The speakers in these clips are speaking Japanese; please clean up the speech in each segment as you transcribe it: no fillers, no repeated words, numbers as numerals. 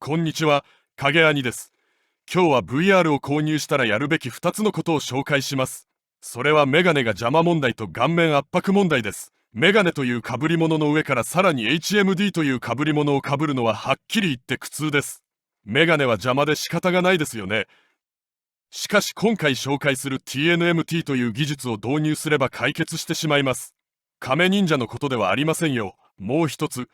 こんにちは、影兄です。今日は VR を購入したらやるべき2つのことを紹介します。それはメガネが邪魔問題と顔面圧迫問題です。メガネという被り物の上からさらに HMD という被り物を被るのははっきり言って苦痛です。メガネは邪魔で仕方がないですよね。しかし今回紹介する TNMT という技術を導入すれば解決してしまいます。亀忍者のことではありませんよ。もう一つ、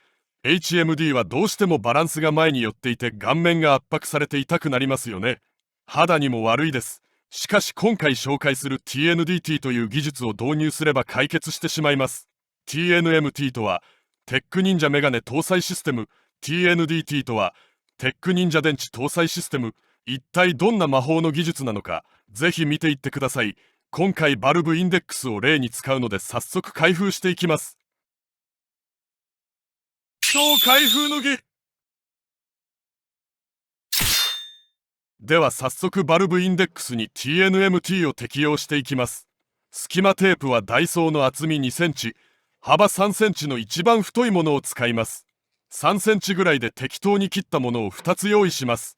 HMD はどうしてもバランスが前に寄っていて顔面が圧迫されて痛くなりますよね。肌にも悪いです。しかし今回紹介する TNDT という技術を導入すれば解決してしまいます。TNMT とはテック忍者メガネ搭載システム、TNDT とはテック忍者電池搭載システム。一体どんな魔法の技術なのか、ぜひ見ていってください。今回バルブインデックスを例に使うので早速開封していきます。超開封の儀では早速バルブインデックスに TNMT を適用していきます。隙間テープはダイソーの厚み2センチ、幅3センチの一番太いものを使います。3センチぐらいで適当に切ったものを2つ用意します。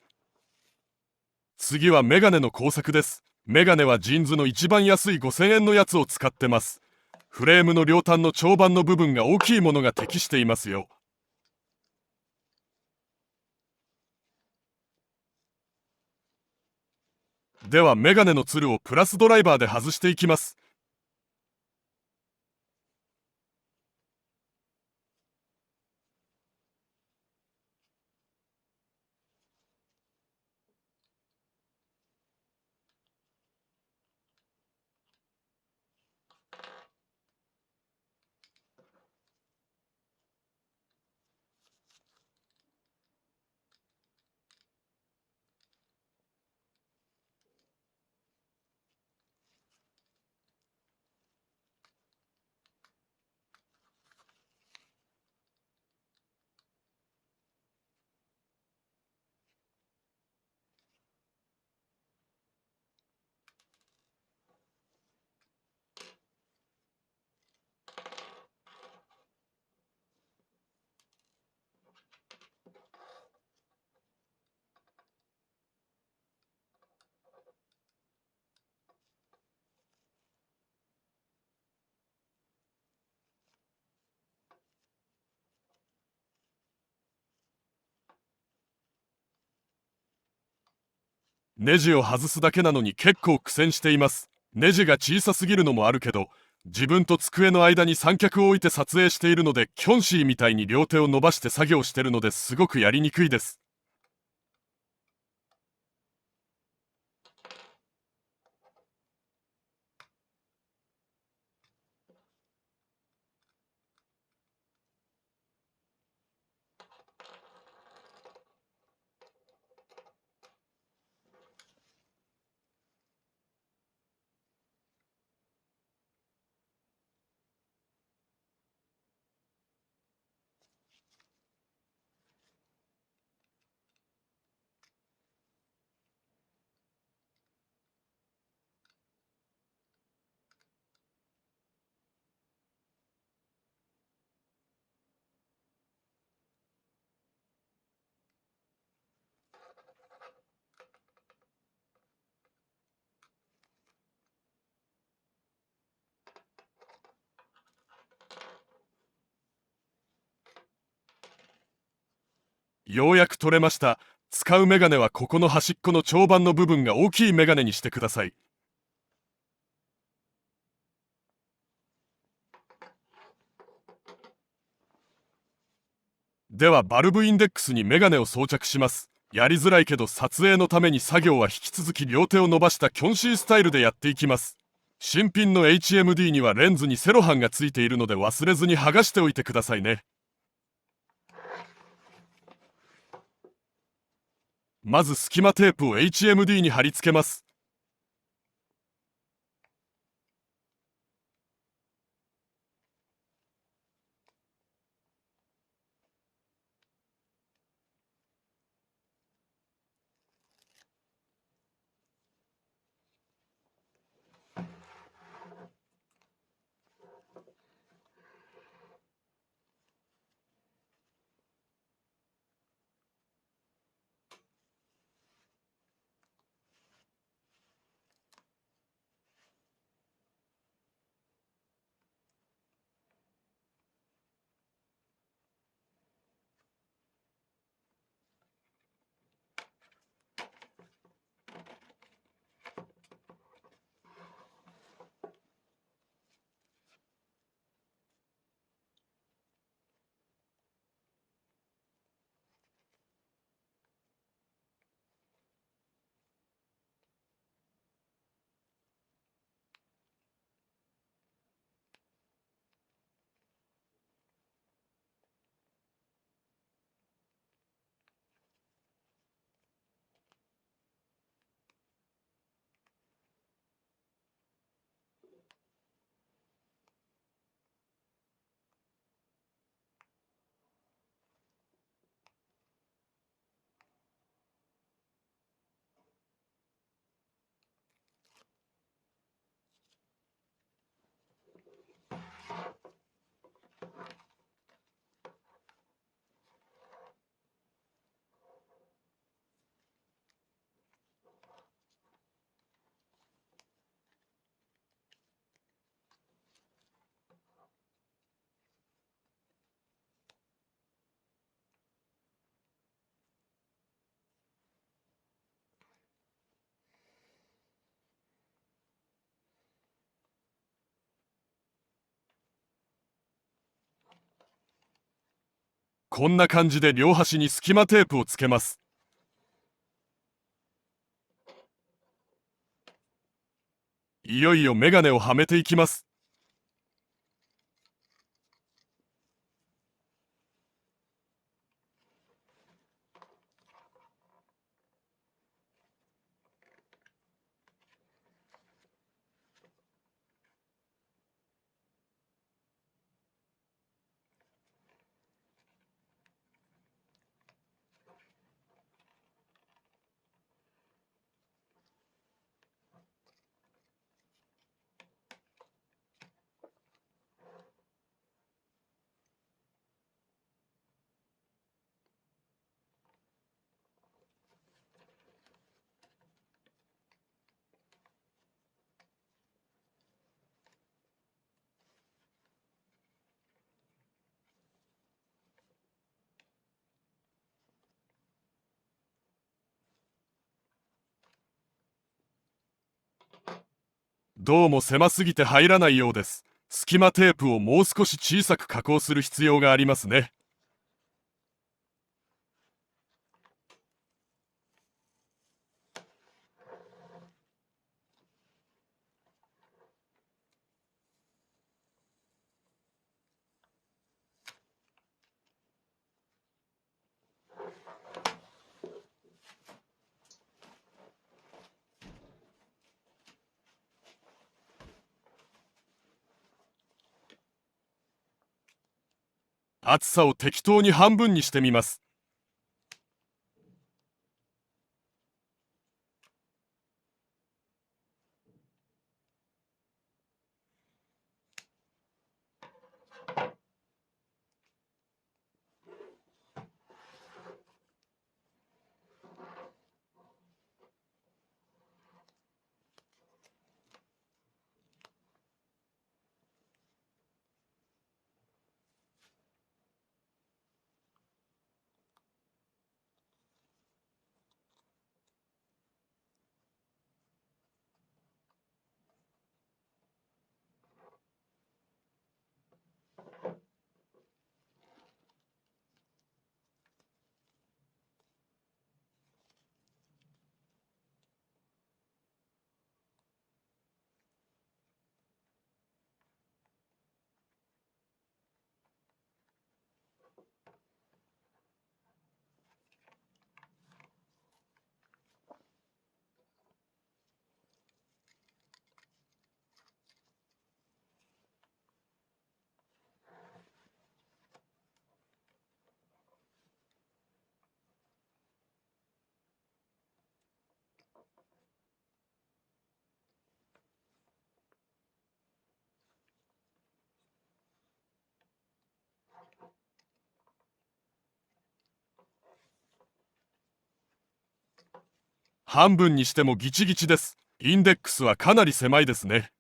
次はメガネの工作です。メガネはジーンズの一番安い5000円のやつを使ってます。フレームの両端の長板の部分が大きいものが適していますよ。ではメガネのつるをプラスドライバーで外していきます。ネジを外すだけなのに結構苦戦しています。ネジが小さすぎるのもあるけど、自分と机の間に三脚を置いて撮影しているので、キョンシーみたいに両手を伸ばして作業してるのですごくやりにくいです。ようやく取れました。使うメガネはここの端っこの長板の部分が大きいメガネにしてください。ではバルブインデックスにメガネを装着します。やりづらいけど撮影のために作業は引き続き両手を伸ばしたキョンシースタイルでやっていきます。新品の HMD にはレンズにセロハンがついているので忘れずに剥がしておいてくださいね。まず隙間テープを HMD に貼り付けます。こんな感じで両端に隙間テープをつけます。いよいよメガネをはめていきます。どうも狭すぎて入らないようです。隙間テープをもう少し小さく加工する必要がありますね。厚さを適当に半分にしてみます。半分にしてもギチギチです。インデックスはかなり狭いですね。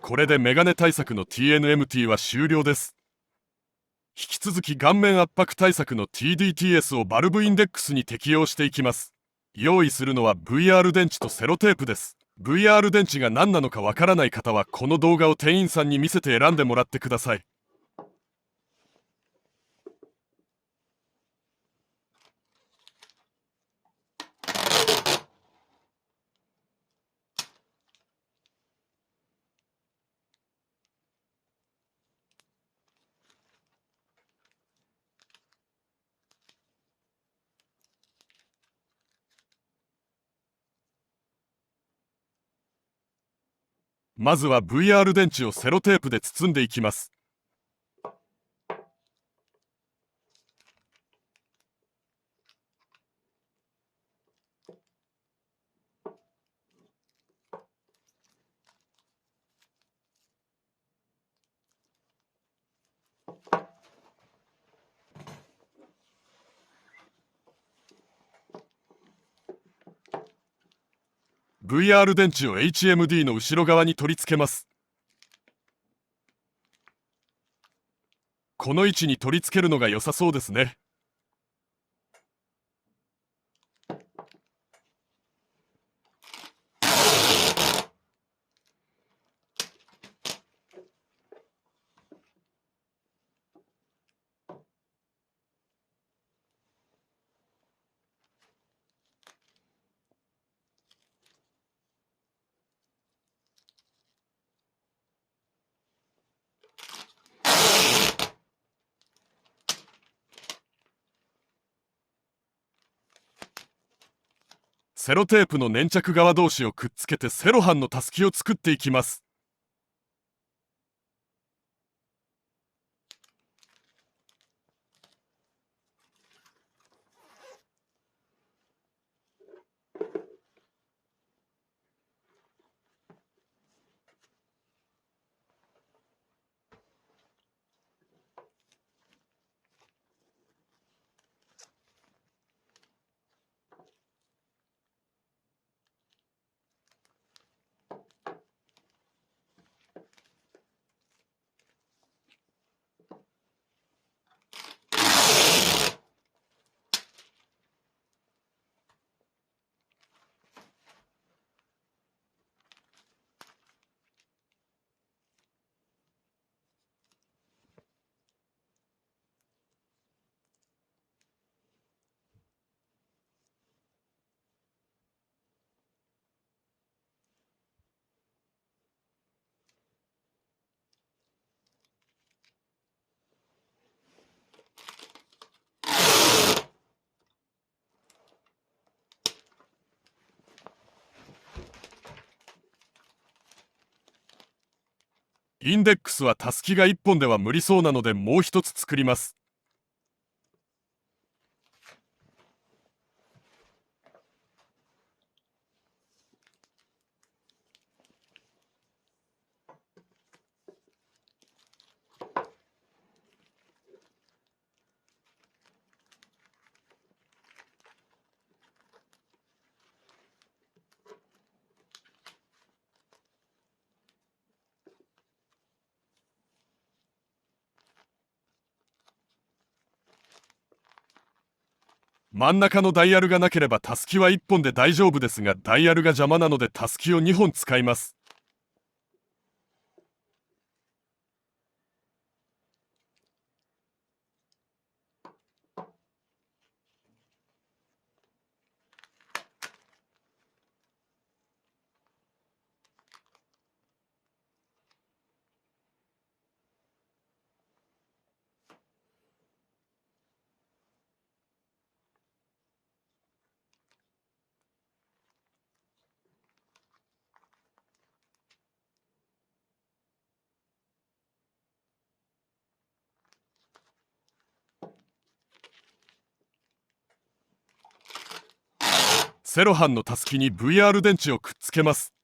これでメガネ対策の TNMT は終了です。引き続き顔面圧迫対策の TDTS をバルブインデックスに適用していきます。用意するのは VR 電池とセロテープです。VR 電池が何なのかわからない方はこの動画を店員さんに見せて選んでもらってください。まずは VR 電池をセロテープで包んでいきます。VR 電池を HMD の後ろ側に取り付けます。この位置に取り付けるのが良さそうですね。セロテープの粘着側同士をくっつけてセロハンのたすきを作っていきます。インデックスはたすきが1本では無理そうなのでもう一つ作ります。真ん中のダイヤルがなければたすきは1本で大丈夫ですが、ダイヤルが邪魔なのでたすきを2本使います。セロハンのたすきに VR 電池をくっつけます。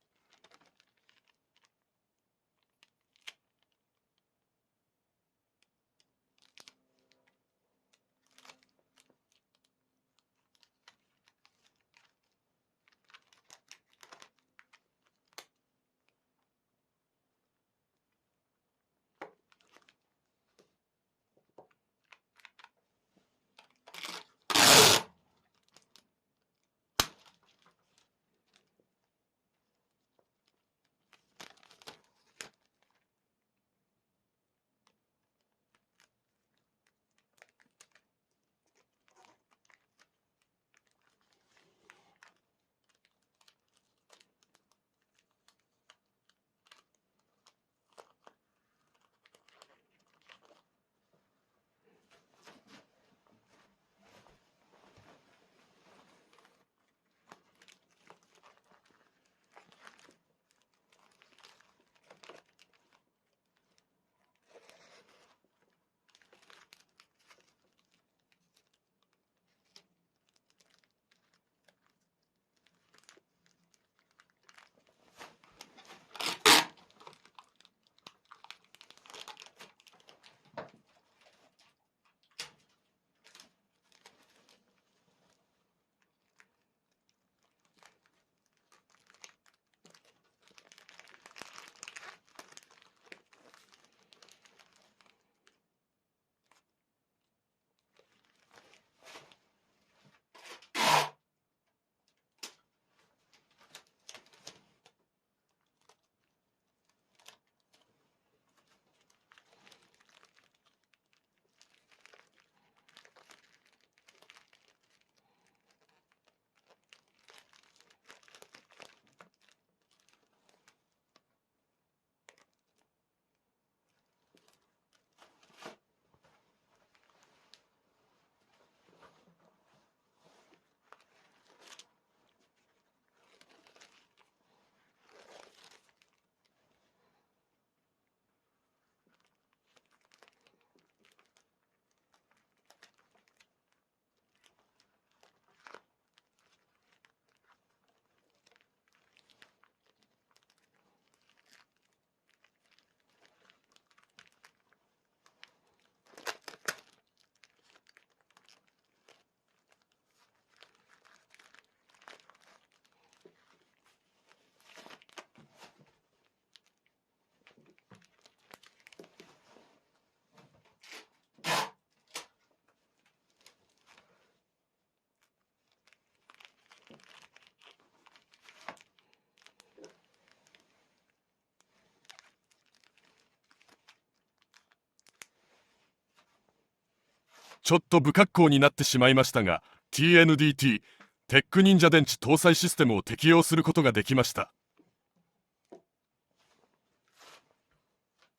ちょっと不格好になってしまいましたが、TNDT、テック忍者電池搭載システムを適用することができました。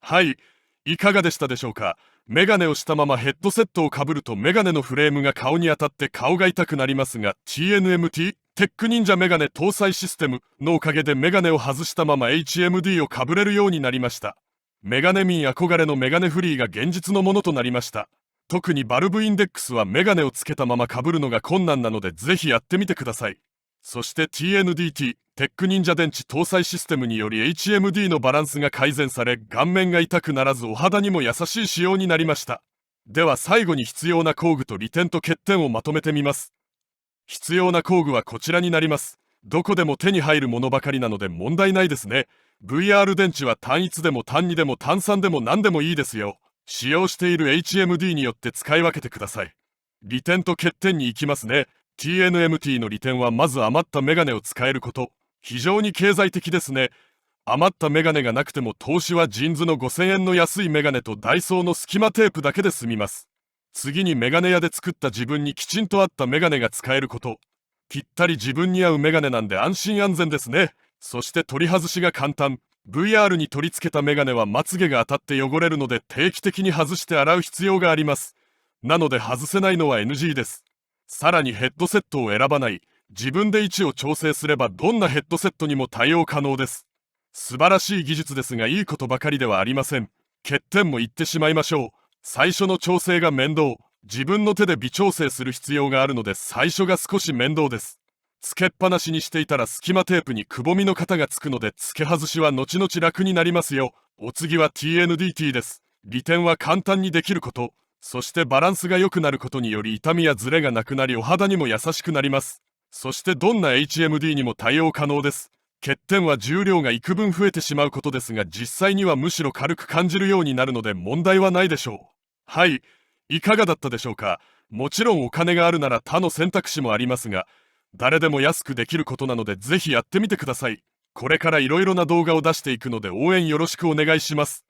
はい、いかがでしたでしょうか。メガネをしたままヘッドセットをかぶるとメガネのフレームが顔に当たって顔が痛くなりますが、 TNMT、テック忍者メガネ搭載システムのおかげでメガネを外したまま HMD をかぶれるようになりました。メガネ民憧れのメガネフリーが現実のものとなりました。特にバルブインデックスはメガネをつけたままかぶるのが困難なのでぜひやってみてください。そして TNDT、テック忍者電池搭載システムにより HMD のバランスが改善され、顔面が痛くならずお肌にも優しい仕様になりました。では最後に必要な工具と利点と欠点をまとめてみます。必要な工具はこちらになります。どこでも手に入るものばかりなので問題ないですね。VR 電池は単一でも単二でも単3でも何でもいいですよ。使用している HMD によって使い分けてください。利点と欠点に行きますね。TNMT の利点はまず余ったメガネを使えること。非常に経済的ですね。余ったメガネがなくても投資はジンズの5000円の安いメガネとダイソーの隙間テープだけで済みます。次にメガネ屋で作った自分にきちんと合ったメガネが使えること。ぴったり自分に合うメガネなんで安心安全ですね。そして取り外しが簡単。VR に取り付けたメガネはまつげが当たって汚れるので定期的に外して洗う必要があります。なので外せないのは NG です。さらにヘッドセットを選ばない。自分で位置を調整すればどんなヘッドセットにも対応可能です。素晴らしい技術ですがいいことばかりではありません。欠点も言ってしまいましょう。最初の調整が面倒。自分の手で微調整する必要があるので最初が少し面倒です。つけっぱなしにしていたら隙間テープにくぼみの型がつくので付け外しは後々楽になりますよ。お次は TNDT です。利点は簡単にできること。そしてバランスが良くなることにより痛みやズレがなくなりお肌にも優しくなります。そしてどんな HMD にも対応可能です。欠点は重量が幾分増えてしまうことですが実際にはむしろ軽く感じるようになるので問題はないでしょう。はい、いかがだったでしょうか。もちろんお金があるなら他の選択肢もありますが、誰でも安くできることなのでぜひやってみてください。これからいろいろな動画を出していくので応援よろしくお願いします。